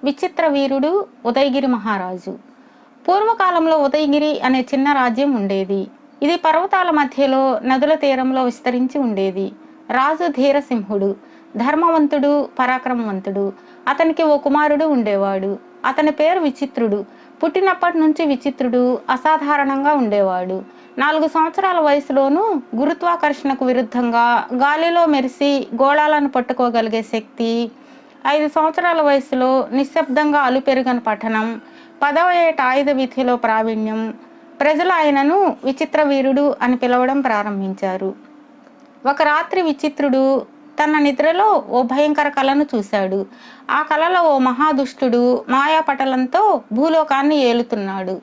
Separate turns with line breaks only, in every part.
విచిత్ర వీరుడు ఉదయగిరి మహారాజు. పూర్వకాలంలో ఉదయగిరి అనే చిన్న రాజ్యం ఉండేది. ఇది పర్వతాల మధ్యలో నదుల తీరంలో విస్తరించి ఉండేది. రాజు ధీరసింహుడు, ధర్మవంతుడు, పరాక్రమవంతుడు. అతనికి ఓ కుమారుడు ఉండేవాడు. అతని పేరు విచిత్రుడు. పుట్టినప్పటి నుంచి విచిత్రుడు అసాధారణంగా ఉండేవాడు. 4 సంవత్సరాల వయసులోనూ గురుత్వాకర్షణకు విరుద్ధంగా గాలిలో మెరిసి గోళాలను పట్టుకోగలిగే శక్తి, 5 సంవత్సరాల వయసులో నిశ్శబ్దంగా అలుపెరుగని పఠనం, 10వ ఏట ఆయుధ విధిలో ప్రావీణ్యం. ప్రజలు ఆయనను విచిత్ర వీరుడు అని పిలవడం ప్రారంభించారు. ఒక రాత్రి విచిత్రుడు తన నిద్రలో ఓ భయంకర కలను చూశాడు. ఆ కలలో ఓ మహాదుష్టుడు మాయాపటలంతో భూలోకాన్ని ఏలుతున్నాడు.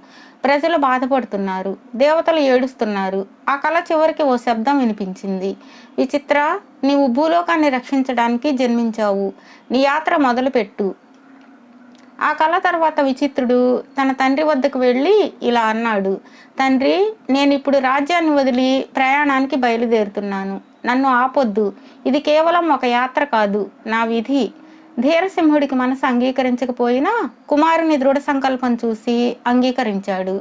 ప్రజలు బాధపడుతున్నారు, దేవతలు ఏడుస్తున్నారు. ఆ కళ చివరికి ఓ శబ్దం వినిపించింది. విచిత్ర, నీవు భూలోకాన్ని రక్షించడానికి జన్మించావు. నీ యాత్ర మొదలుపెట్టు. ఆ కళ తర్వాత విచిత్రుడు తన తండ్రి వద్దకు వెళ్ళి ఇలా అన్నాడు. తండ్రి, నేనిప్పుడు రాజ్యాన్ని వదిలి ప్రయాణానికి బయలుదేరుతున్నాను. నన్ను ఆపొద్దు. ఇది కేవలం ఒక యాత్ర కాదు, నా విధి. ధీరసింహుడికి మనసు అంగీకరించకపోయినా కుమారుని దృఢ సంకల్పం చూసి అంగీకరించాడు.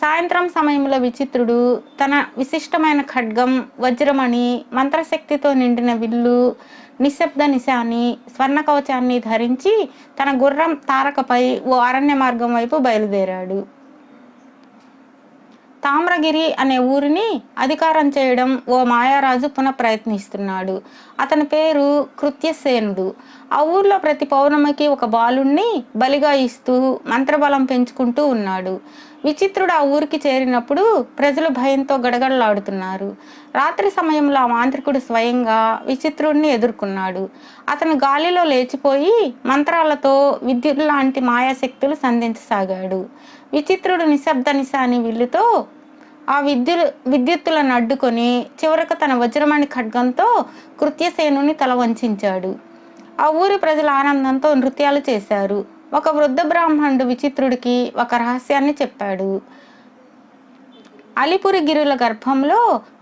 సాయంత్రం సమయంలో విచిత్రుడు తన విశిష్టమైన ఖడ్గం, వజ్రమణి, మంత్రశక్తితో నిండిన విల్లు, నిశ్శబ్ద నిశాని, స్వర్ణ కవచాన్ని ధరించి తన గుర్రం తారకపై ఓ అరణ్య మార్గం వైపు బయలుదేరాడు. తామ్రగిరి అనే ఊరిని అధికారం చేయడం ఓ మాయారాజు ప్రయత్నిస్తున్నాడు. అతని పేరు కృత్యసేనుడు. ఆ ఊర్లో ప్రతి పౌర్ణమికి ఒక బాలుణ్ణి బలిగా ఇస్తూ మంత్రబలం పెంచుకుంటూ ఉన్నాడు. విచిత్రుడు ఆ ఊరికి చేరినప్పుడు ప్రజలు భయంతో గడగడలాడుతున్నారు. రాత్రి సమయంలో ఆ మాంత్రికుడు స్వయంగా విచిత్రుడిని ఎదుర్కొన్నాడు. అతను గాలిలో లేచిపోయి మంత్రాలతో విద్యుత్ లాంటి మాయాశక్తులు సంధించసాగాడు. విచిత్రుడు నిశ్శబ్ద నిశాని విల్లుతో ఆ విద్యుత్తులను అడ్డుకొని చివరకు తన వజ్రమణి ఖడ్గంతో కృత్యసేనుని తల వంచాడు. ఆ ఊరి ప్రజల ఆనందంతో నృత్యాలు చేశారు. ఒక వృద్ధ బ్రాహ్మణుడు విచిత్రుడికి ఒక రహస్యాన్ని చెప్పాడు. అలిపురి గిరుల గర్భంలో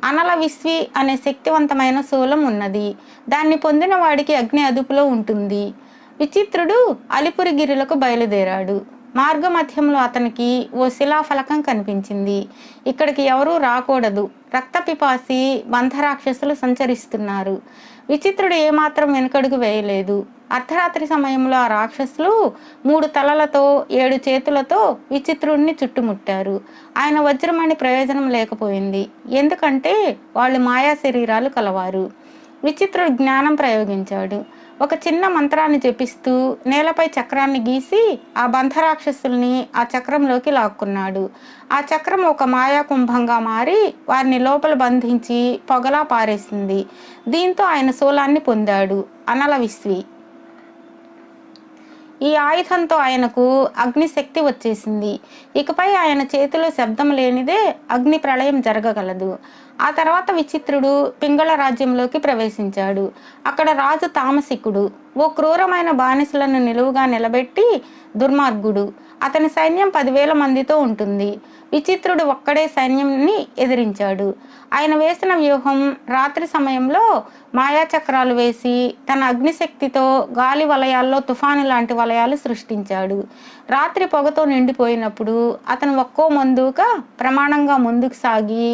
అనల విశ్వి అనే శక్తివంతమైన శూలం ఉన్నది. దాన్ని పొందిన వాడికి అగ్ని అదుపులో ఉంటుంది. విచిత్రుడు అలిపురి గిరులకు బయలుదేరాడు. మార్గ మధ్యంలో అతనికి ఓ శిలాఫలకం కనిపించింది. ఇక్కడికి ఎవరూ రాకూడదు, రక్తపిపాసి బంధరాక్షసులు సంచరిస్తున్నారు. విచిత్రుడు ఏమాత్రం వెనుకడుగు వేయలేదు. అర్ధరాత్రి సమయంలో ఆ రాక్షసులు 3 తలలతో 7 చేతులతో విచిత్రుడిని చుట్టుముట్టారు. ఆయన వజ్రమణి ప్రయోజనం లేకపోయింది, ఎందుకంటే వాళ్ళు మాయా శరీరాలు కలవారు. విచిత్రుడు జ్ఞానం ప్రయోగించాడు. ఒక చిన్న మంత్రాన్ని జపిస్తూ నేలపై చక్రాన్ని గీసి ఆ బంధరాక్షసుల్ని ఆ చక్రంలోకి లాక్కున్నాడు. ఆ చక్రం ఒక మాయా కుంభంగా మారి వారిని లోపల బంధించి పొగలా పారేసింది. దీంతో ఆయన శూలాన్ని పొందాడు, అనల విశ్వి. ఈ ఆయుధంతో ఆయనకు అగ్నిశక్తి వచ్చేసింది. ఇకపై ఆయన చేతిలో శబ్దం లేనిదే అగ్ని ప్రళయం జరగగలదు. ఆ తర్వాత విచిత్రుడు పింగళ రాజ్యంలోకి ప్రవేశించాడు. అక్కడ రాజు తామసికుడు ఓ క్రూరమైన బానిసలను నిలువుగా నిలబెట్టి దుర్మార్గుడు. అతని సైన్యం 10,000 మందితో ఉంటుంది. విచిత్రుడు ఒక్కడే సైన్యంని ఎదిరించాడు. ఆయన వేసిన వ్యూహం రాత్రి సమయంలో మాయాచక్రాలు వేసి తన అగ్నిశక్తితో గాలి వలయాల్లో తుఫాను లాంటి వలయాలు సృష్టించాడు. రాత్రి పొగతో నిండిపోయినప్పుడు అతను ఒక్కో మందుగా ప్రమాణంగా ముందుకు సాగి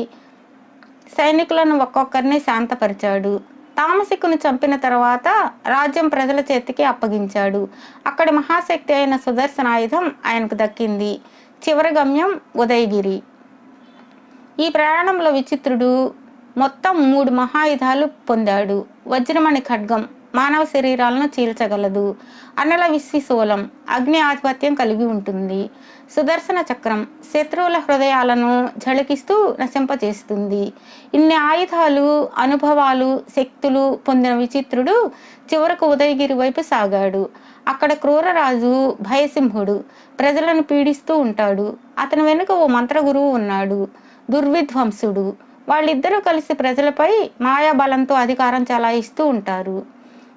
సైనికులను ఒక్కొక్కరిని శాంతపరిచాడు. తామసికుని చంపిన తర్వాత రాజ్యం ప్రజల చేతికి అప్పగించాడు. అక్కడి మహాశక్తి అయిన సుదర్శనాయుధం ఆయనకు దక్కింది. చివరి గమ్యం ఉదయగిరి. ఈ ప్రయాణంలో విచిత్రుడు మొత్తం 3 మహాయుధాలు పొందాడు. వజ్రమణి ఖడ్గం మానవ శరీరాలను చీల్చగలదు. అనల విశ్వి శూలం అగ్ని ఆధిపత్యం కలిగి ఉంటుంది. సుదర్శన చక్రం శత్రువుల హృదయాలను ఝళకిస్తూ నశింపచేస్తుంది. ఇన్ని ఆయుధాలు, అనుభవాలు, శక్తులు పొందిన విచిత్రుడు చివరకు ఉదయగిరి వైపు సాగాడు. అక్కడ క్రూరరాజు భయసింహుడు ప్రజలను పీడిస్తూ ఉంటాడు. అతని వెనుక ఓ మంత్రగురువు ఉన్నాడు, దుర్విధ్వంసుడు. వాళ్ళిద్దరూ కలిసి ప్రజలపై మాయాబలంతో అధికారం చలాయిస్తూ ఉంటారు.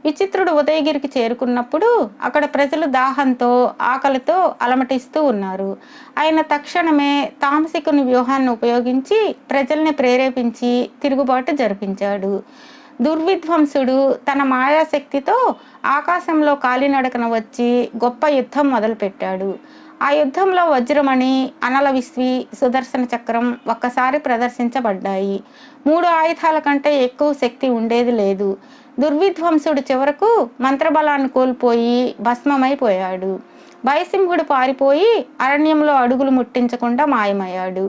విచిత్రుడు ఉదయగిరికి చేరుకున్నప్పుడు అక్కడ ప్రజలు దాహంతో, ఆకలితో అలమటిస్తూ ఉన్నారు. ఆయన తక్షణమే తామసికుని వ్యూహాన్ని ఉపయోగించి ప్రజల్ని ప్రేరేపించి తిరుగుబాటు జరిపించాడు. దుర్విధ్వంసుడు తన మాయాశక్తితో ఆకాశంలో కాలినడకన వచ్చి గొప్ప యుద్ధం మొదలుపెట్టాడు. ఆ యుద్ధంలో వజ్రమణి, అనల విస్వి, సుదర్శన చక్రం ఒక్కసారి ప్రదర్శించబడ్డాయి. 3 ఆయుధాల కంటే ఎక్కువ శక్తి ఉండేది లేదు. దుర్విధ్వంసుడు చివరకు మంత్రబలాన్ని కోల్పోయి భస్మమైపోయాడు. భయసింహుడు పారిపోయి అరణ్యంలో అడుగులు ముట్టించకుండా మాయమయ్యాడు.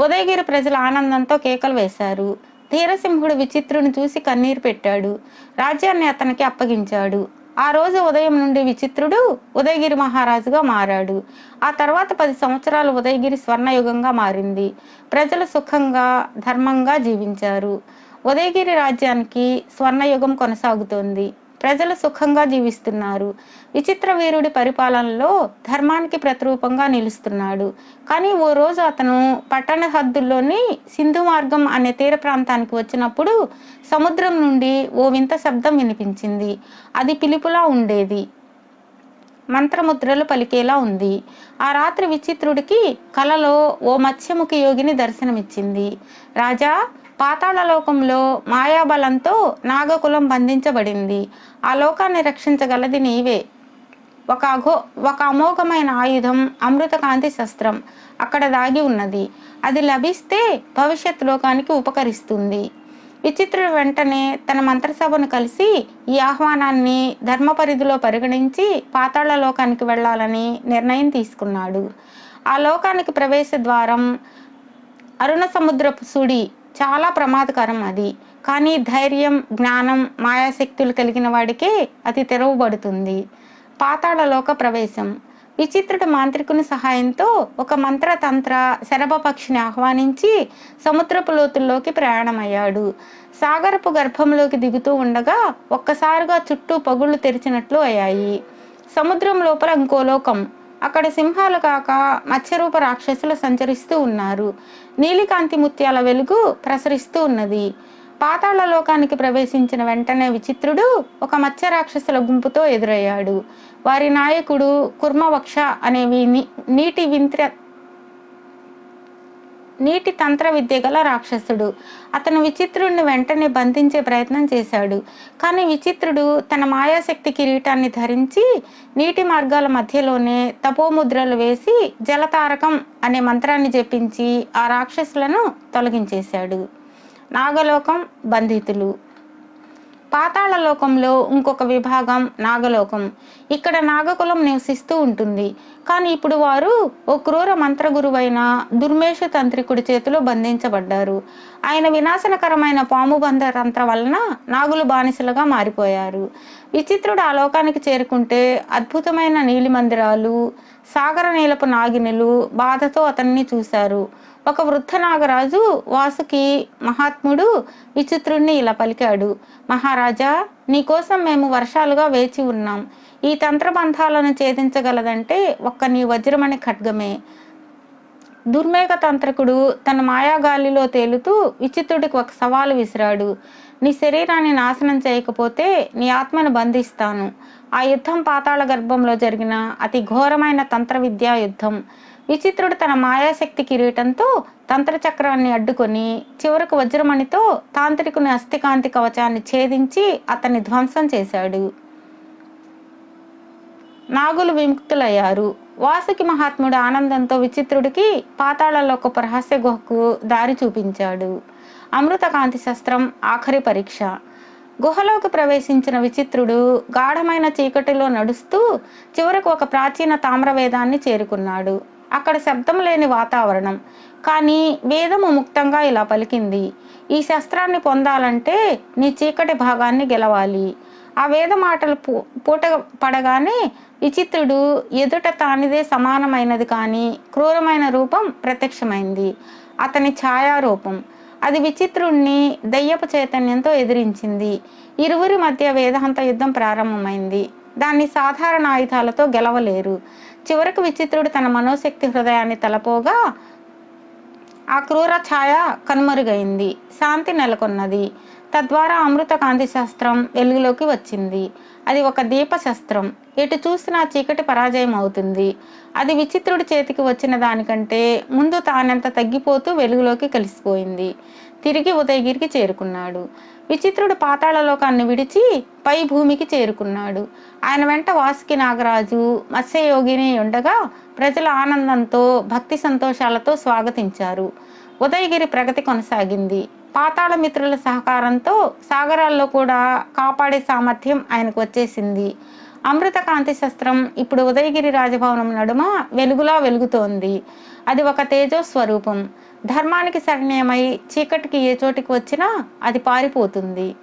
ఉదయగిరి ప్రజలు ఆనందంతో కేకలు వేశారు. ధీరసింహుడు విచిత్రుని చూసి కన్నీరు పెట్టాడు. రాజ్యాన్ని అతనికి అప్పగించాడు. ఆ రోజు ఉదయం నుండి విచిత్రుడు ఉదయగిరి మహారాజుగా మారాడు. ఆ తర్వాత 10 సంవత్సరాలు ఉదయగిరి స్వర్ణయుగంగా మారింది. ప్రజలు సుఖంగా, ధర్మంగా జీవించారు. ఉదయగిరి రాజ్యానికి స్వర్ణయుగం కొనసాగుతోంది. ప్రజలు సుఖంగా జీవిస్తున్నారు. విచిత్ర వీరుడి పరిపాలనలో ధర్మానికి ప్రతిరూపంగా నిలుస్తున్నాడు. కానీ ఓ రోజు అతను పట్టణ హద్దుల్లోని సింధు మార్గం అనే తీర ప్రాంతానికి వచ్చినప్పుడు సముద్రం నుండి ఓ వింత శబ్దం వినిపించింది. అది పిలుపులా ఉండేది, మంత్రముద్రలు పలికేలా ఉంది. ఆ రాత్రి విచిత్రుడికి కలలో ఓ మత్స్యముఖి యోగిని దర్శనమిచ్చింది. రాజా, పాతాళలోకంలో మాయాబలంతో నాగకులం బంధించబడింది. ఆ లోకాన్ని రక్షించగలది నీవే. ఒక అమోఘమైన ఆయుధం, అమృతకాంతి శస్త్రం అక్కడ దాగి ఉన్నది. అది లభిస్తే భవిష్యత్ లోకానికి ఉపకరిస్తుంది. విచిత్రుడు వెంటనే తన మంత్రసభను కలిసి ఈ ఆహ్వానాన్ని ధర్మ పరిధిలో పరిగణించి పాతాళ లోకానికి వెళ్ళాలని నిర్ణయం తీసుకున్నాడు. ఆ లోకానికి ప్రవేశ ద్వారం అరుణ సముద్రపు సుడి, చాలా ప్రమాదకరం అది. కానీ ధైర్యం, జ్ఞానం, మాయాశక్తులు కలిగిన వాడికే అది తెరవబడుతుంది. పాతాళలోక ప్రవేశం. విచిత్రుడు మాంత్రికుని సహాయంతో ఒక మంత్రతంత్ర శరభ పక్షిని ఆహ్వానించి సముద్రపు లోతుల్లోకి ప్రయాణమయ్యాడు. సాగరపు గర్భంలోకి దిగుతూ ఉండగా ఒక్కసారిగా చుట్టూ పగుళ్ళు తెరిచినట్లు అయ్యాయి. సముద్రం లోపల ఇంకో లోకం. అక్కడ సింహాలు కాక మత్స్యరూప రాక్షసులు సంచరిస్తూ ఉన్నారు. నీలికాంతి ముత్యాల వెలుగు ప్రసరిస్తూ ఉన్నది. పాతాళ లోకానికి ప్రవేశించిన వెంటనే విచిత్రుడు ఒక మత్స్య రాక్షసుల గుంపుతో ఎదురయ్యాడు. వారి నాయకుడు కుర్మవక్ష అనేవి నీటి తంత్ర విద్య గల రాక్షసుడు. అతను విచిత్రుడిని వెంటనే బంధించే ప్రయత్నం చేశాడు. కానీ విచిత్రుడు తన మాయాశక్తి కిరీటాన్ని ధరించి నీటి మార్గాల మధ్యలోనే తపోముద్రలు వేసి జలతారకం అనే మంత్రాన్ని జపించి ఆ రాక్షసులను తొలగించేశాడు. నాగలోకం, బంధితులు. పాతాళ లోకంలో ఇంకొక విభాగం నాగలోకం. ఇక్కడ నాగకులం నివసిస్తూ ఉంటుంది. కానీ ఇప్పుడు వారు ఓ క్రూర మంత్రగురువైన దుర్మేష తంత్రికుడి చేతిలో బంధించబడ్డారు. ఆయన వినాశనకరమైన పాముబంధ తంత్ర వలన నాగులు బానిసలుగా మారిపోయారు. విచిత్రుడు ఆ లోకానికి చేరుకుంటే అద్భుతమైన నీలి మందిరాలు, సాగర నీలపు నాగినులు బాధతో అతన్ని చూశారు. ఒక వృద్ధ నాగరాజు వాసుకి మహాత్ముడు విచిత్రుణ్ణి ఇలా పలికాడు. మహారాజా, నీకోసం మేము వర్షాలుగా వేచి ఉన్నాం. ఈ తంత్రబంధాలను ఛేదించగలదంటే ఒక్క నీ వజ్రమణి ఖడ్గమే. దుర్మేఘ తంత్రకుడు తన మాయాగాలిలో తేలుతూ విచిత్రుడికి ఒక సవాలు విసిరాడు. నీ శరీరాన్ని నాశనం చేయకపోతే నీ ఆత్మను బంధిస్తాను. ఆ యుద్ధం పాతాళ గర్భంలో జరిగిన అతి ఘోరమైన తంత్ర విద్యా యుద్ధం. విచిత్రుడు తన మాయాశక్తి కిరీటంతో తంత్రచక్రాన్ని అడ్డుకొని చివరకు వజ్రమణితో తాంత్రికుని అస్థికాంతి కవచాన్ని ఛేదించి అతన్ని ధ్వంసం చేశాడు. నాగులు విముక్తులయ్యారు. వాసుకి మహాత్ముడు ఆనందంతో విచిత్రుడికి పాతాళలోకపు రహస్య గుహకు దారి చూపించాడు. అమృతకాంతి శస్త్రం ఆఖరి పరీక్ష. గుహలోకి ప్రవేశించిన విచిత్రుడు గాఢమైన చీకటిలో నడుస్తూ చివరకు ఒక ప్రాచీన తామ్రవేదాన్ని చేరుకున్నాడు. అక్కడ శబ్దం లేని వాతావరణం. కానీ వేదము ముక్తంగా ఇలా పలికింది. ఈ శస్త్రాన్ని పొందాలంటే నీ చీకటి భాగాన్ని గెలవాలి. ఆ వేద మాటలు పూట పడగానే విచిత్రుడు ఎదుట తానిదే సమానమైనది కానీ క్రూరమైన రూపం ప్రత్యక్షమైంది. అతని ఛాయారూపం. అది విచిత్రుణ్ణి దయ్యపు చైతన్యంతో ఎదిరించింది. ఇరువురి మధ్య వేదాంత యుద్ధం ప్రారంభమైంది. దాన్ని సాధారణ ఆయుధాలతో గెలవలేరు. చివరకు విచిత్రుడు తన మనోశక్తి హృదయాన్ని తలపోగా ఆ క్రూర ఛాయ కనుమరుగైంది. శాంతి నెలకొన్నది. తద్వారా అమృత కాంతి శస్త్రం వెలుగులోకి వచ్చింది. అది ఒక దీప శస్త్రం. ఎటు చూసినా చీకటి పరాజయం అవుతుంది. అది విచిత్రుడి చేతికి వచ్చిన దానికంటే ముందు తానెంత తగ్గిపోతూ వెలుగులోకి కలిసిపోయింది. తిరిగి ఉదయగిరికి చేరుకున్నాడు. విచిత్రుడు పాతాళలోకాన్ని విడిచి పై భూమికి చేరుకున్నాడు. ఆయన వెంట వాసుకి నాగరాజు, మత్స్యయోగిని ఉండగా ప్రజలు ఆనందంతో భక్తి సంతోషాలతో స్వాగతించారు. ఉదయగిరి ప్రగతి కొనసాగింది. పాతాళ మిత్రుల సహకారంతో సాగరాల్లో కూడా కాపాడే సామర్థ్యం ఆయనకు వచ్చేసింది. అమృత కాంతి శస్త్రం ఇప్పుడు ఉదయగిరి రాజభవనం నడుమ వెలుగులా వెలుగుతోంది. అది ఒక తేజో స్వరూపం. ధర్మానికి శరణ్యమై చీకటికి ఏ చోటికి వచ్చినా అది పారిపోతుంది.